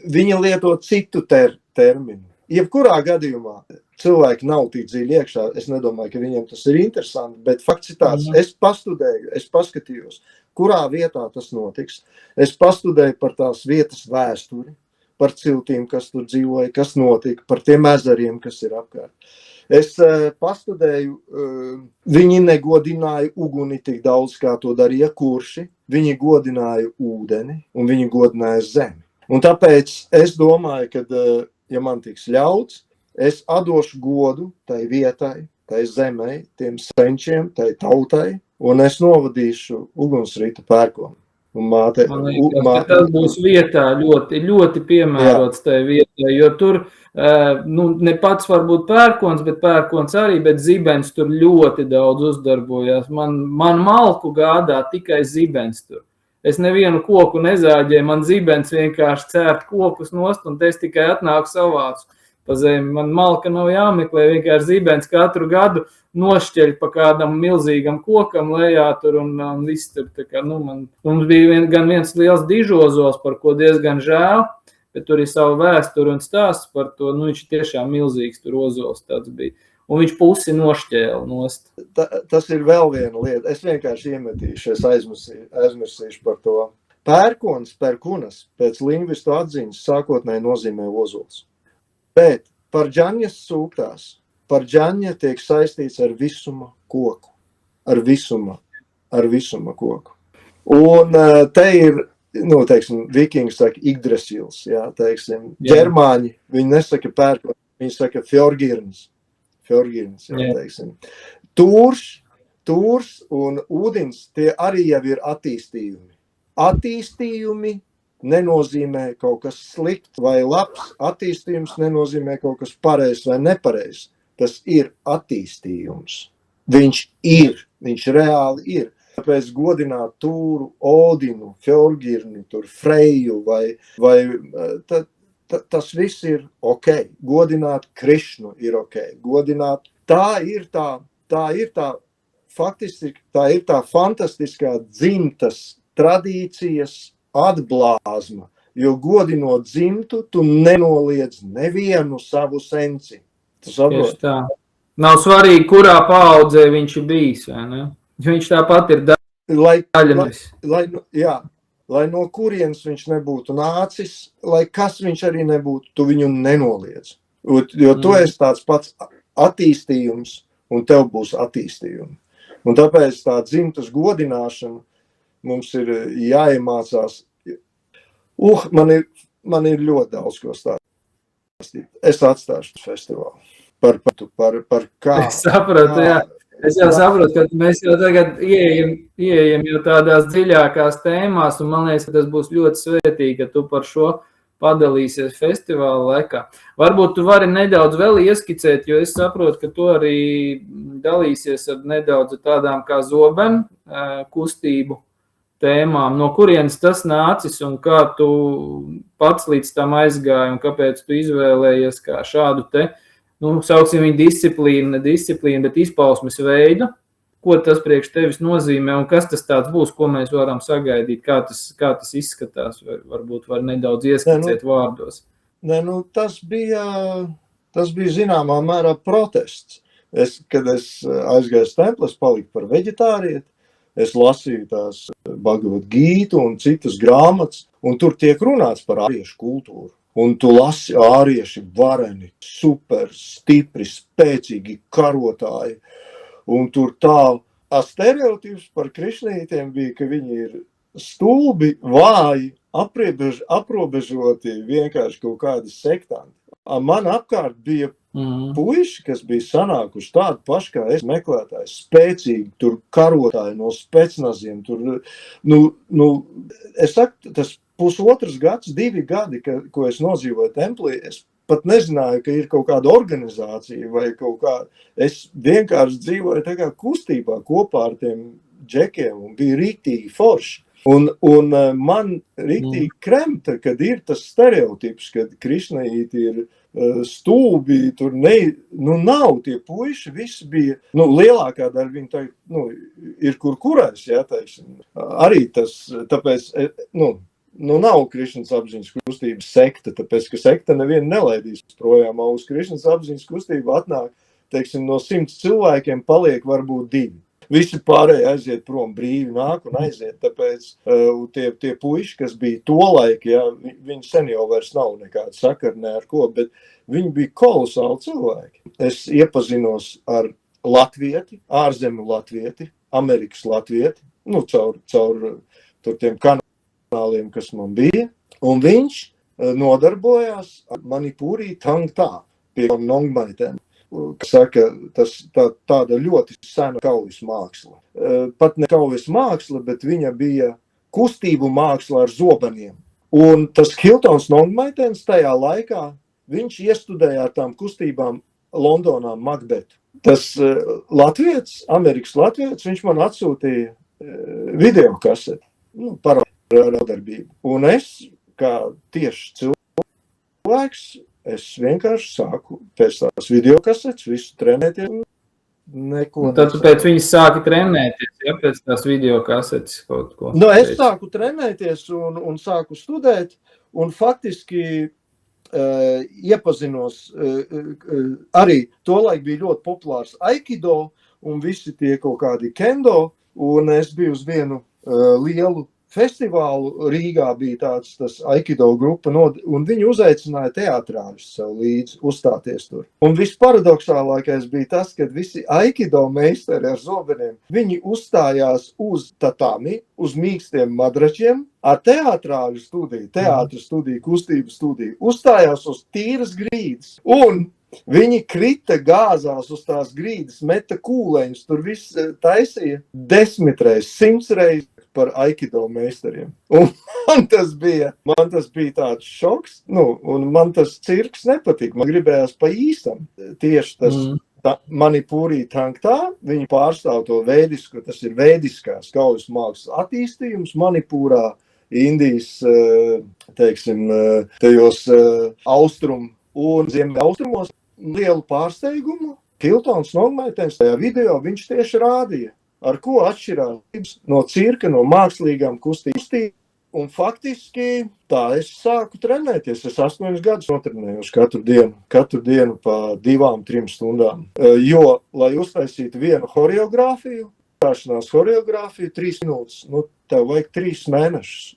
viņi lieto citu terminu. Jebkurā gadījumā cilvēki nav tik dziļi iekšā. Es nedomāju, ka viņiem tas ir interesanti, bet fakts ir tāds, es pastudēju, es paskatījos, kurā vietā tas notiks. Es pastudēju par tās vietas vēsturi, par ciltīm, kas tur dzīvoja, kas notika, par tiem ezeriem, kas ir apkārt. Es pastudēju, viņi negodināja uguni tik daudz, kā to darīja kurši. Viņi godināja ūdeni un viņi godināja zemi. Un tāpēc es domāju, ka, ja man tiks ļauts, es atdošu godu tai vietai, tai zemei, tiem senčiem, tai tautai, un es novadīšu ugunsrītu pērkonu. Man liekas, tas būs vietā ļoti, ļoti piemērots tai vietai, jo tur Ne pats varbūt pērkons, bet pērkons arī, bet zibens tur ļoti daudz uzdarbojās. Man malku gādā tikai zibens tur. Es nevienu koku nezāģēju, man zibens vienkārši cērt kokus nost, un es tikai atnāku savācu pa zemi. Man malka nav jāmeklē, vienkārši zibens katru gadu nošķeļ pa kādam milzīgam kokam lejā tur un viss tur. Mums bija gan viens liels dižozols, par ko diezgan žēl, bet tur ir savu vēsturi un stāsts par to, viņš ir tiešām milzīgs tur ozols tāds bija. Un viņš pusi nošķēla nost. Tas ir vēl viena lieta. Es vienkārši iemetīšu, es aizmirsīšu par to. Pērkons, perkunas, pēc lingvistu atziņas sākotnēji nozīmē ozols. Bet parģaņas sūktās, parģaņa tiek saistīts ar visuma koku. Ar visuma koku. Un te ir, vikings saka Yggdrasils, ģermāņi, viņi nesaka pērkons, viņi saka fjorgirns. Tūrs un ūdens, tie arī jau ir attīstījumi. Attīstījumi nenozīmē kaut kas slikts vai labs, attīstījums nenozīmē kaut kas pareizs vai nepareizs. Tas ir attīstījums. Viņš reāli ir. Tāpēc godināt Tūru, Odinu, Fjorgirni, Freju vai tas viss ir ok. Godināt Krišnu ir ok. Godināt, tā ir tā fantastiskā dzimtas tradīcijas atblāzma, jo godinot dzimtu, tu nenoliedz nevienu savu senci. Tieši tā. Nav svarīgi, kurā paaudzē viņš ir bijis, vai ne? Viņš tāpat ir daļamis. Lai no kurienes viņš nebūtu nācis, lai kas viņš arī nebūtu, tu viņu nenoliedz. Jo tu esi tāds pats attīstījums, un tev būs attīstījumi. Un tāpēc tā dzimtas godināšana mums ir jāiemācās. Man ir ļoti daudz ko stāstīt. Es atstāšu festivālu. Par kā. Es sapratu, jā. Es jau saprotu, ka mēs jau tagad ieejam jau tādās dziļākās tēmās, un man liekas, ka tas būs ļoti svētīgi, ka tu par šo padalīsies festivāla laikā. Varbūt tu vari nedaudz vēl ieskicēt, jo es saprotu, ka tu arī dalīsies ar nedaudz tādām kā zobenu kustību tēmām. No kurienes tas nācis un kā tu pats līdz tam aizgāji un kāpēc tu izvēlējies kā šādu te, sauksim viņu disciplīnu, bet izpausmes veidu, ko tas priekš tevis nozīmē un kas tas tāds būs, ko mēs varam sagaidīt, kā tas izskatās, varbūt var nedaudz ieskicēt vārdos. Tas bija zināmā mērā protests. Kad es aizgāju templi, paliku par veģetārieti, es lasīju tās Bhagavad Gītu un citas grāmatas, un tur tiek runāts par āriešu kultūru. Un tu lasi ārieši vareni, super, stipri, spēcīgi karotāji. Un tur tā stereotips par krišnītiem bija, ka viņi ir stulbi, vāji, aprobežoti, vienkārši kaut kādi sektanti. Man apkārt bija puiši, kas bija sanākuši tādu pašu kā es, meklētāji, spēcīgi, tur karotāji no specnaziem. Es saku, tas pusotrs gads, 2 gadi, ko es nodzīvoju templī, es pat nezināju, ka ir kaut kāda organizācija vai kaut kā. Es vienkārši dzīvoju tā kā kustībā kopā ar tiem džekiem un bija riktīgi forši. Un man riktīgi kremta, kad ir tas stereotips, kad krišnaīti ir stulbi, tur nav tie puiši, visi bija, lielākā daļa viņi tā, ir kurais, teiksim. Arī tas, tāpēc, nav Krišnas apziņas kustības sekta, tāpēc, ka sekta nevienu nelaidīs projām, uz Krišnas apziņas kustību atnāk, teiksim, no 100 cilvēkiem paliek varbūt 2. Visi pārējie aiziet prom, brīvi nāk un aiziet, tāpēc tie puiši, kas bija to laiku, viņi sen jau vairs nav nekāda sakarnē ar ko, bet viņi bija kolosāli cilvēki. Es iepazinos ar latvieti, ārzemju latvieti, Amerikas latvieti, caur tiem kanāliem, kas man bija, un viņš nodarbojās ar Manipūrī Tangtā pie Nongmaitēm. Saka, tāda ļoti sena kaujas māksla. Pat ne kaujas māksla, bet viņa bija kustību māksla ar zobeniem. Un tas Hiltons Nongmaitens tajā laikā, viņš iestudēja ar tām kustībām Londonā Macbetu. Tas latvietis, Amerikas latvietis, viņš man atsūtīja video kaseti, par raudarbību. Un es, kā tieši cilvēks, es vienkārši sāku pēc tās video kasetes visu trenēties. Neko tad tu pēc viņas sāki trenēties, ja, pēc tās video kasetes kaut ko. Es sāku trenēties un sāku studēt, un faktiski iepazinos, arī tolaik bija ļoti populārs Aikido un visi tie kaut kādi kendo, un es biju uz vienu lielu festivālu, Rīgā bija tas Aikido grupa, un viņi uzaicināja teatrāļus sev līdzi uzstāties tur. Un visparadoxālākais bija tas, kad visi Aikido meistari ar zobeniem, viņi uzstājās uz tatami, uz mīkstiem madračiem, ar teatrāļu studiju, teātru studiju, kustību studiju, uzstājās uz tīras grīdas. Un viņi krita, gāzās uz tās grīdas, meta kūleņus, tur viss taisīja 10 reizes, 100 reizes par Aikido meistariem. Un man tas bija tāds šoks, un man tas cirks nepatika. Man gribējās pa īstam. Tieši tas Manipūrī Tanktā, viņi pārstāv to vēdisku, tas ir vēdiskās kaujas mākslas attīstījums Manipūrā, Indijas, teiksim, tajos austrum un ziemeļaustrumos lielu pārsteigumu. Kiltons Nogmaitens tajā video viņš tieši rādīja, ar ko atšķirās no cirka, no mākslīgām kustībām. Un faktiski tā es sāku trenēties. Es 8 gadus notrenējos katru dienu pa 2-3 stundām. Jo, lai uztaisītu vienu horeogrāfiju, 3 minūtes, tev vajag 3 mēnešus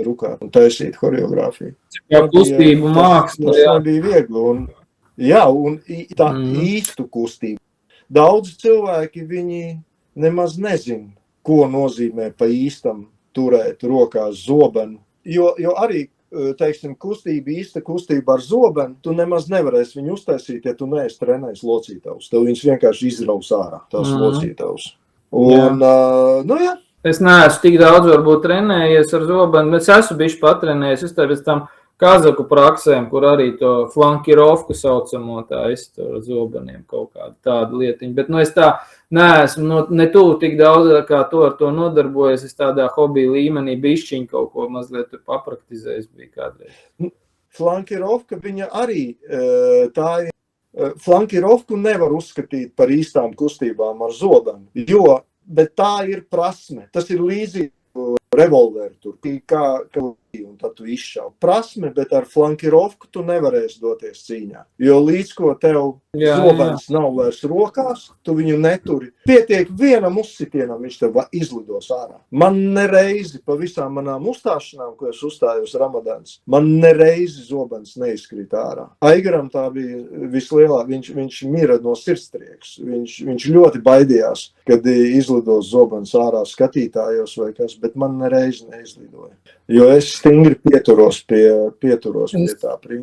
rukāt un taisīt horeogrāfiju. Jā, kustību māksla. Tas nebija viegli. Un tā īstu kustību. Daudzi cilvēki, viņi nemaz nezin, ko nozīmē pa īstam turēt rokās zobenu. Jo arī, teiksim, īsta kustība ar zobenu, tu nemaz nevarēsi viņu uztaisīt, ja tu neesi trenējis locītavus. Tev viņus vienkārši izraus ārā, tās locītavus. Un, jā. Es neesmu tik daudz varbūt trenējies ar zobenu, bet es esmu bišķi patrenējies. Es pēc tam kazaku praksēm, kur arī to flankirovku saucamo taisa ar zobeniem kaut kādu tādu lietiņu. Bet es tā neesmu ne tuvu tik daudz, kā ar to nodarbojos. Es tādā hobija līmenī bišķiņu kaut ko mazliet tur papraktizējis bija kādreiz. Flankirovka, viņa arī tā ir. Flankirovku nevar uzskatīt par īstām kustībām ar zobenu, bet tā ir prasme. Tas ir līdzīgi revolveru tur, un tad tu izšauj. Prasme, bet ar flankirovku tu nevarēsi doties cīņā. Jo līdz ko tev zobens nav vairs rokās, tu viņu neturi. Pietiek vienam uzsitienam, viņš tev izlidos ārā. Man nereizi pa visām manām uzstāšanām, ko es uzstājos Ramadāns, man nereizi zobens neizkrīt ārā. Aigaram tā bija vislielāk, viņš mira no sirdstriekas. Viņš ļoti baidījās, kad izlidos zobens ārā skatītājos vai kas, bet man nereizi neizlidoja. Jo es stingri pieturos pie tā principa.